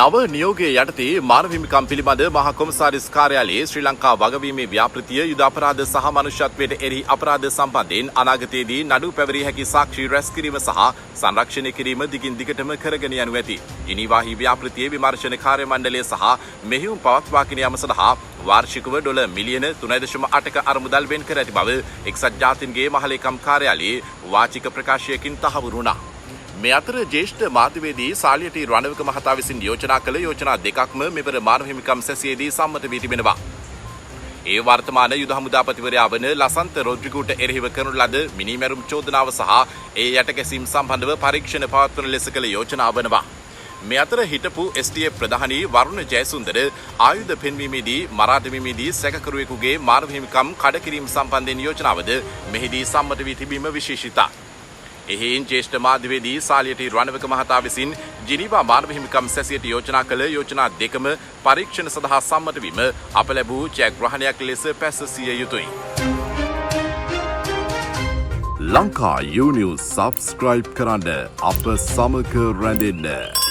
නව නියෝගයේ යටතේ මානව හිමිකම් පිළිබඳ මහා කොමසාරිස් කාර්යාලයේ ශ්‍රී ලංකා වගවීමේ ව්‍යාපෘතිය යුද අපරාධ සහ මනුෂ්‍යත්වයට එරෙහි අපරාධ සම්බන්ධයෙන් අනාගතයේදී නඩු පැවරිය හැකි සාක්ෂි රැස් කිරීම සහ සංරක්ෂණය කිරීම දිගින් දිගටම කරගෙන යනු ඇති. ජිනීවාහි ව්‍යාපෘතියේ විමර්ශන කාර්ය මණ්ඩලය සහ මෙහෙයුම් පවත්වාගෙන යාම සඳහා වාර්ෂිකව ඩොලර් මිලියන 3.8ක අරමුදල් වෙන් කර ඇති බව එක්සත් ජාතීන්ගේ මහලේකම් කාර්යාලයේ වාචික ප්‍රකාශයකින් තහවුරු වුණා. මේ අතර ජ්‍යෙෂ්ඨ මාධ්‍යවේදී සාලියටි රණවක මහතා විසින් යෝජනා කළ යෝජනා දෙකක්ම මෙවර මානව හිමිකම් සැසියේදී සම්මත වී තිබෙනවා. ඒ වර්තමාන යුද හමුදාපතිවරයා වන ලසන්ත රොඩ්රිගෝට එරෙහිව කරනු ලද මිනීමැරුම් චෝදනාව සහ ඒ යටකැසීම් සම්බන්ධව පරීක්ෂණ පවත්වන ලෙස කළ යෝජනා වනවා. මේ අතර හිටපු STF ප්‍රධානී වරුණ ජයසුන්දර ආයුධ පෙන්වීමේදී මරා දැමීමේදී සැකකරුවෙකුගේ මානව හිමිකම් කඩකිරීම සම්බන්ධයෙන් යෝජනාවද මෙහිදී සම්මත වී තිබීම විශේෂිතයි. එහෙයින් ජ්‍යෙෂ්ඨ මාධ්‍යවේදී සාලියටි රණවක මහතා විසින් ජිනීවා මානව හිමිකම් සැසියට යෝජනා කළ යෝජනා දෙකම පරීක්ෂණ සඳහා සම්මත වීම අප ලැබූ ජයග්‍රහණයක් ලෙස පැසසිය යුතුයි. ලංකා යූනිවුස් සබ්ස්ක්‍රයිබ් කරන්න අප සමග රැඳෙන්න.